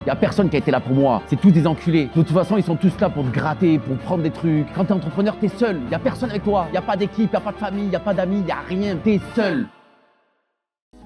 Il n'y a personne qui a été là pour moi, c'est tous des enculés. De toute façon, ils sont tous là pour te gratter, pour prendre des trucs. Quand t'es entrepreneur, t'es seul, il n'y a personne avec toi. Il n'y a pas d'équipe, il n'y a pas de famille, il n'y a pas d'amis, il n'y a rien, t'es seul.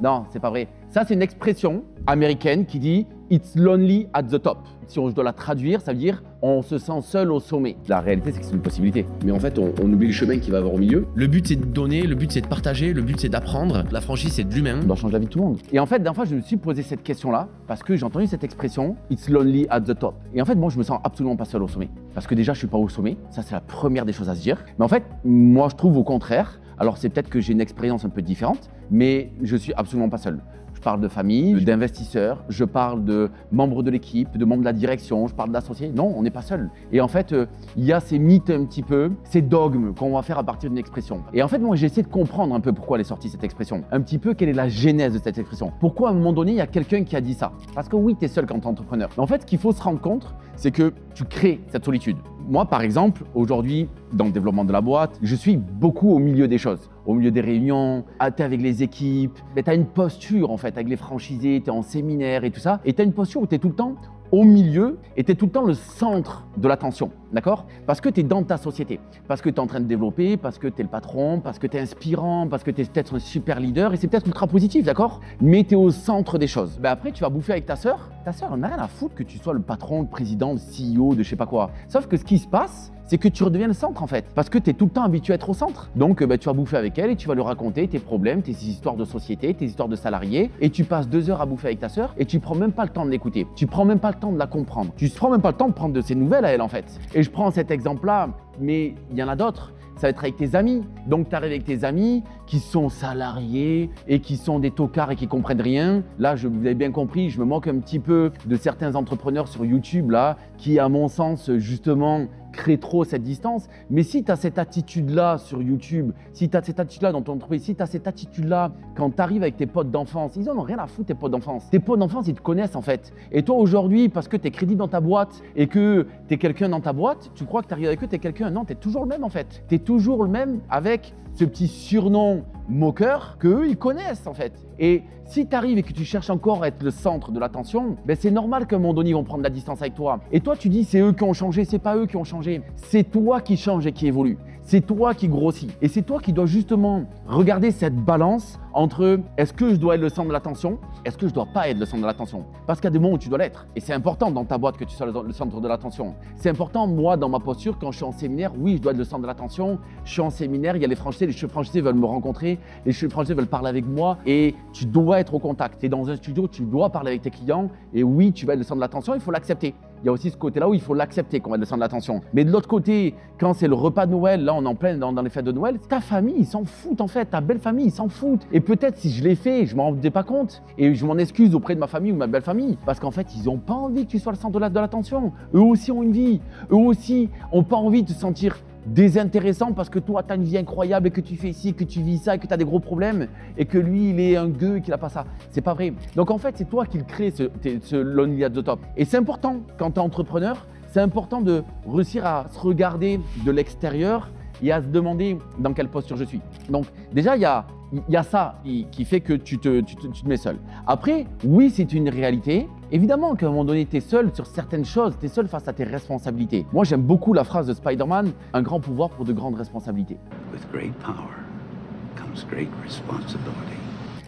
Non, c'est pas vrai. Ça, c'est une expression américaine qui dit « It's lonely at the top ». Si je dois la traduire, ça veut dire « on se sent seul au sommet ». La réalité, c'est que c'est une possibilité. Mais en fait, on oublie le chemin qu'il va avoir au milieu. Le but, c'est de donner, le but, c'est de partager, le but, c'est d'apprendre. La franchise, c'est de l'humain. On doit changer la vie de tout le monde. Et en fait, d'un fois, je me suis posé cette question-là parce que j'ai entendu cette expression « It's lonely at the top ». Et en fait, moi, je me sens absolument pas seul au sommet. Parce que déjà, je suis pas au sommet. Ça, c'est la première des choses à se dire. Mais en fait, moi, je trouve au contraire, alors c'est peut-être que j'ai une expérience un peu différente, mais je suis absolument pas seul. Je parle de famille, d'investisseurs, je parle de membres de l'équipe, de membres de la direction, je parle d'associés. Non, on n'est pas seul. Et en fait, il y a ces mythes un petit peu, ces dogmes qu'on va faire à partir d'une expression. Et en fait, moi, j'ai essayé de comprendre un peu pourquoi elle est sortie cette expression. Un petit peu quelle est la genèse de cette expression. Pourquoi à un moment donné, il y a quelqu'un qui a dit ça. Parce que oui, tu es seul quand tu es entrepreneur. Mais en fait, ce qu'il faut se rendre compte, c'est que tu crées cette solitude. Moi, par exemple, aujourd'hui, dans le développement de la boîte, je suis beaucoup au milieu des choses. Au milieu des réunions, tu es avec les équipes, tu as une posture en fait avec les franchisés, tu es en séminaire et tout ça. Et tu as une posture où tu es tout le temps au milieu et tu es tout le temps le centre de l'attention, d'accord? Parce que tu es dans ta société, parce que tu es en train de développer, parce que tu es le patron, parce que tu es inspirant, parce que tu es peut-être un super leader et c'est peut-être ultra positif, d'accord? Mais tu es au centre des choses. Ben après, tu vas bouffer avec ta sœur. Ta sœur, elle n'a rien à foutre que tu sois le patron, le président, le CEO de je sais pas quoi. Sauf que ce qui se passe, c'est que tu redeviens le centre en fait, parce que tu es tout le temps habitué à être au centre. Donc tu vas bouffer avec elle et tu vas lui raconter tes problèmes, tes histoires de société, tes histoires de salariés et tu passes 2 heures à bouffer avec ta sœur et tu prends même pas le temps de l'écouter. Tu prends même pas le temps de la comprendre. Tu prends même pas le temps de prendre de ses nouvelles à elle en fait. Et je prends cet exemple-là, mais il y en a d'autres. Ça va être avec tes amis. Donc, tu arrives avec tes amis qui sont salariés et qui sont des tocards et qui comprennent rien. Là, vous avez bien compris, je me moque un petit peu de certains entrepreneurs sur YouTube là, qui, à mon sens, justement, créent trop cette distance. Mais si tu as cette attitude-là sur YouTube, si tu as cette attitude-là dans ton entreprise, si tu as cette attitude-là quand tu arrives avec tes potes d'enfance, ils en ont rien à foutre tes potes d'enfance. Tes potes d'enfance, ils te connaissent en fait. Et toi aujourd'hui, parce que tu es crédible dans ta boîte et que tu es quelqu'un dans ta boîte, tu crois que tu arrives avec eux, tu es quelqu'un. Non, tu es toujours le même en fait. Tu es toujours le même avec ce petit surnom moqueur qu'eux, ils connaissent en fait. Et si tu arrives et que tu cherches encore à être le centre de l'attention, ben c'est normal qu'à un moment donné, ils vont prendre la distance avec toi. Et toi, tu dis, c'est eux qui ont changé, c'est pas eux qui ont changé. C'est toi qui change et qui évolue. C'est toi qui grossis. Et c'est toi qui dois justement regarder cette balance entre est-ce que je dois être le centre de l'attention, est-ce que je dois pas être le centre de l'attention. Parce qu'il y a des moments où tu dois l'être. Et c'est important dans ta boîte que tu sois le centre de l'attention. C'est important, moi, dans ma posture, quand je suis en séminaire, oui, je dois être le centre de l'attention. Je suis en séminaire, il y a les franchisés veulent me rencontrer, les franchisés veulent parler avec moi et tu dois être au contact. Tu es dans un studio, tu dois parler avec tes clients et oui, tu vas être le centre de l'attention, il faut l'accepter. Il y a aussi ce côté-là où il faut l'accepter qu'on va être le centre de l'attention. Mais de l'autre côté, quand c'est le repas de Noël, là on est en plein dans les fêtes de Noël, ta famille, ils s'en foutent en fait, ta belle famille, ils s'en foutent. Et peut-être si je l'ai fait, je m'en rendais pas compte et je m'en excuse auprès de ma famille ou ma belle famille. Parce qu'en fait, ils n'ont pas envie que tu sois le centre de l'attention. Eux aussi ont une vie. Eux aussi n'ont pas envie de se sentir désintéressant parce que toi, tu as une vie incroyable et que tu fais ci, que tu vis ça, et que tu as des gros problèmes et que lui, il est un gueux et qu'il n'a pas ça. C'est pas vrai. Donc en fait, c'est toi qui le crée, ce lonely at the top. Et c'est important, quand tu es entrepreneur, c'est important de réussir à se regarder de l'extérieur et à se demander dans quelle posture je suis. Donc déjà, il y a ça qui fait que tu te mets seul. Après, oui, c'est une réalité. Évidemment qu'à un moment donné, tu es seul sur certaines choses, tu es seul face à tes responsabilités. Moi, j'aime beaucoup la phrase de Spider-Man, un grand pouvoir pour de grandes responsabilités. With great power comes great responsibility.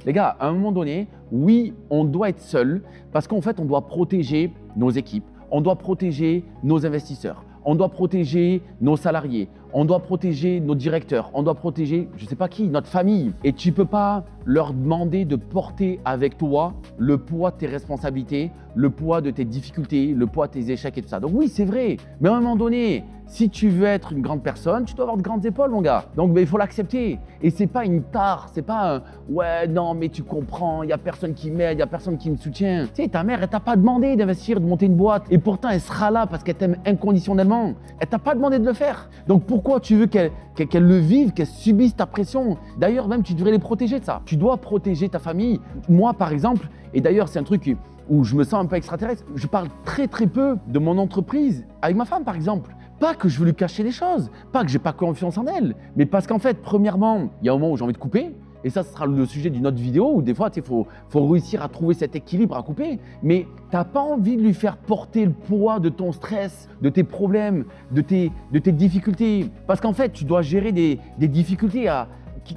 Les gars, à un moment donné, oui, on doit être seul parce qu'en fait, on doit protéger nos équipes, on doit protéger nos investisseurs, on doit protéger nos salariés, on doit protéger nos directeurs, on doit protéger, je ne sais pas qui, notre famille. Et tu ne peux pas leur demander de porter avec toi le poids de tes responsabilités, le poids de tes difficultés, le poids de tes échecs et tout ça. Donc oui, c'est vrai, mais à un moment donné, si tu veux être une grande personne, tu dois avoir de grandes épaules, mon gars. Donc il faut l'accepter. Et c'est pas une tare, c'est pas un « ouais, non, mais tu comprends, il n'y a personne qui m'aide, il n'y a personne qui me soutient ». Tu sais, ta mère, elle t'a pas demandé d'investir, de monter une boîte. Et pourtant, elle sera là parce qu'elle t'aime inconditionnellement. Elle t'a pas demandé de le faire. Donc pourquoi tu veux qu'elle le vive, qu'elle subisse ta pression? D'ailleurs, même, tu devrais les protéger de ça. Tu dois protéger ta famille. Moi, par exemple, et d'ailleurs, c'est un truc où je me sens un peu extraterrestre, je parle très très peu de mon entreprise avec ma femme, par exemple. Pas que je veux lui cacher les choses, pas que j'ai pas confiance en elle, mais parce qu'en fait, premièrement, il y a un moment où j'ai envie de couper, Et ça, ce sera le sujet d'une autre vidéo où des fois, il faut réussir à trouver cet équilibre à couper. Mais tu n'as pas envie de lui faire porter le poids de ton stress, de tes problèmes, de tes difficultés. Parce qu'en fait, tu dois gérer des difficultés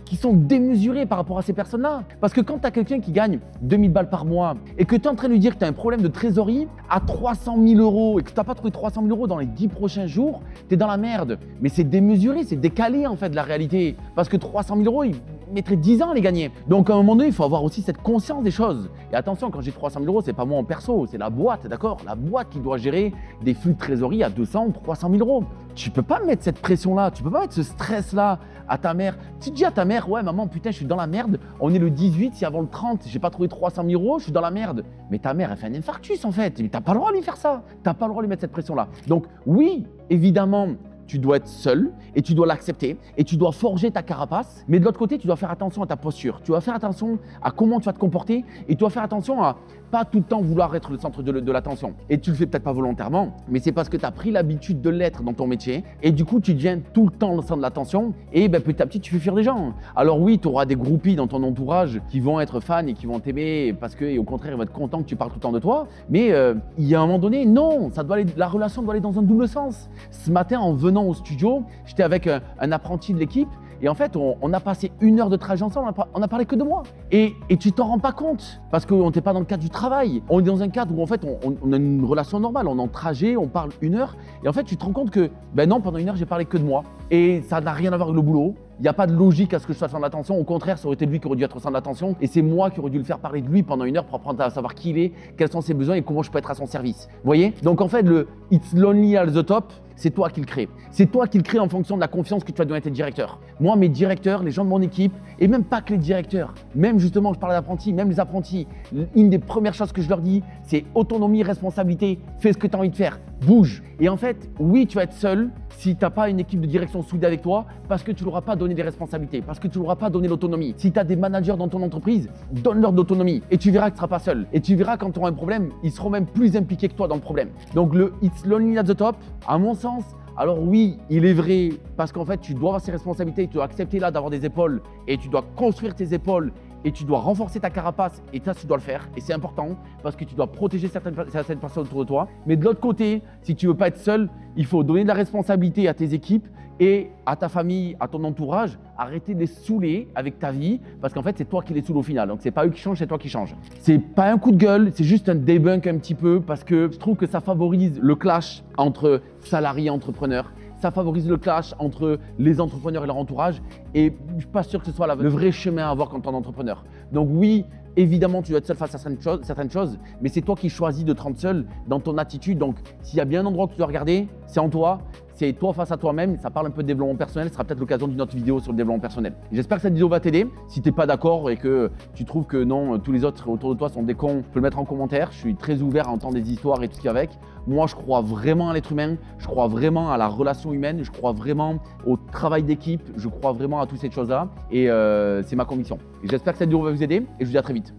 qui sont démesurées par rapport à ces personnes-là. Parce que quand tu as quelqu'un qui gagne 2000 balles par mois et que tu es en train de lui dire que tu as un problème de trésorerie à 300 000 euros et que tu n'as pas trouvé 300 000 euros dans les 10 prochains jours, tu es dans la merde. Mais c'est démesuré, c'est décalé en fait de la réalité. Parce que 300 000 euros, il mettrait 10 ans à les gagner. Donc à un moment donné, il faut avoir aussi cette conscience des choses. Et attention, quand j'ai 300 000 euros, c'est pas moi en perso, c'est la boîte, d'accord? La boîte qui doit gérer des flux de trésorerie à 200 ou 300 000 euros. Tu peux pas mettre cette pression-là, tu peux pas mettre ce stress-là à ta mère. Tu dis à ta mère, ouais maman, putain, je suis dans la merde, on est le 18, si avant le 30, j'ai pas trouvé 300 000 euros, je suis dans la merde. Mais ta mère, elle fait un infarctus en fait. Mais t'as pas le droit de lui faire ça. T'as pas le droit de lui mettre cette pression-là. Donc oui, évidemment, tu dois être seul et tu dois l'accepter et tu dois forger ta carapace. Mais de l'autre côté, tu dois faire attention à ta posture. Tu dois faire attention à comment tu vas te comporter et tu dois faire attention à pas tout le temps vouloir être le centre de l'attention. Et tu le fais peut-être pas volontairement, mais c'est parce que tu as pris l'habitude de l'être dans ton métier et du coup, tu deviens tout le temps le centre de l'attention et petit à petit, tu fais fuir des gens. Alors oui, tu auras des groupies dans ton entourage qui vont être fans et qui vont t'aimer parce que, et au contraire, ils vont être contents que tu parles tout le temps de toi. Mais il y a un moment donné, non, la relation doit aller dans un double sens. Ce matin, en venant au studio, j'étais avec un apprenti de l'équipe. Et en fait, on a passé 1 heure de trajet ensemble, on a parlé que de moi. Et tu t'en rends pas compte parce qu'on n'était pas dans le cadre du travail. On est dans un cadre où en fait, on a une relation normale. On est en trajet, on parle 1 heure. Et en fait, tu te rends compte que, non, pendant 1 heure, j'ai parlé que de moi. Et ça n'a rien à voir avec le boulot. Il n'y a pas de logique à ce que je sois centre d'attention. Au contraire, ça aurait été lui qui aurait dû être au centre d'attention. Et c'est moi qui aurais dû le faire parler de lui pendant 1 heure pour apprendre à savoir qui il est, quels sont ses besoins et comment je peux être à son service. Vous voyez? Donc en fait, le It's Lonely at the Top, c'est toi qui le crée. C'est toi qui le crée en fonction de la confiance que tu vas donner à tes directeurs. Moi, mes directeurs, les gens de mon équipe, et même pas que les directeurs, même justement, je parle d'apprentis, même les apprentis, une des premières choses que je leur dis, c'est autonomie, responsabilité, fais ce que tu as envie de faire, bouge. Et en fait, oui, tu vas être seul si tu n'as pas une équipe de direction soudée avec toi parce que tu ne leur as pas donné des responsabilités, parce que tu ne leur as pas donné l'autonomie. Si tu as des managers dans ton entreprise, donne-leur de l'autonomie et tu verras que tu ne seras pas seul. Et tu verras quand tu auras un problème, ils seront même plus impliqués que toi dans le problème. Donc le It's Lonely at the Top, à mon sens, alors oui, il est vrai parce qu'en fait, tu dois avoir ces responsabilités, tu dois accepter là d'avoir des épaules et tu dois construire tes épaules et tu dois renforcer ta carapace et ça, tu dois le faire et c'est important parce que tu dois protéger certaines personnes autour de toi. Mais de l'autre côté, si tu veux pas être seul, il faut donner de la responsabilité à tes équipes et à ta famille, à ton entourage. Arrêter de les saouler avec ta vie parce qu'en fait, c'est toi qui les saoules au final. Donc, c'est pas eux qui changent, c'est toi qui changes. C'est pas un coup de gueule, c'est juste un debunk un petit peu parce que je trouve que ça favorise le clash entre salariés et entrepreneurs. Ça favorise le clash entre les entrepreneurs et leur entourage et je ne suis pas sûr que ce soit le vrai chemin à avoir quand tu es un entrepreneur. Donc oui, évidemment, tu dois être seul face à certaines choses, mais c'est toi qui choisis de te rendre seul dans ton attitude. Donc s'il y a bien un endroit que tu dois regarder, c'est en toi. C'est toi face à toi-même, ça parle un peu de développement personnel, ce sera peut-être l'occasion d'une autre vidéo sur le développement personnel. J'espère que cette vidéo va t'aider. Si tu n'es pas d'accord et que tu trouves que non, tous les autres autour de toi sont des cons, tu peux le mettre en commentaire. Je suis très ouvert à entendre des histoires et tout ce qu'il y a avec. Moi, je crois vraiment à l'être humain, je crois vraiment à la relation humaine, je crois vraiment au travail d'équipe, je crois vraiment à toutes ces choses-là et c'est ma conviction. J'espère que cette vidéo va vous aider et je vous dis à très vite.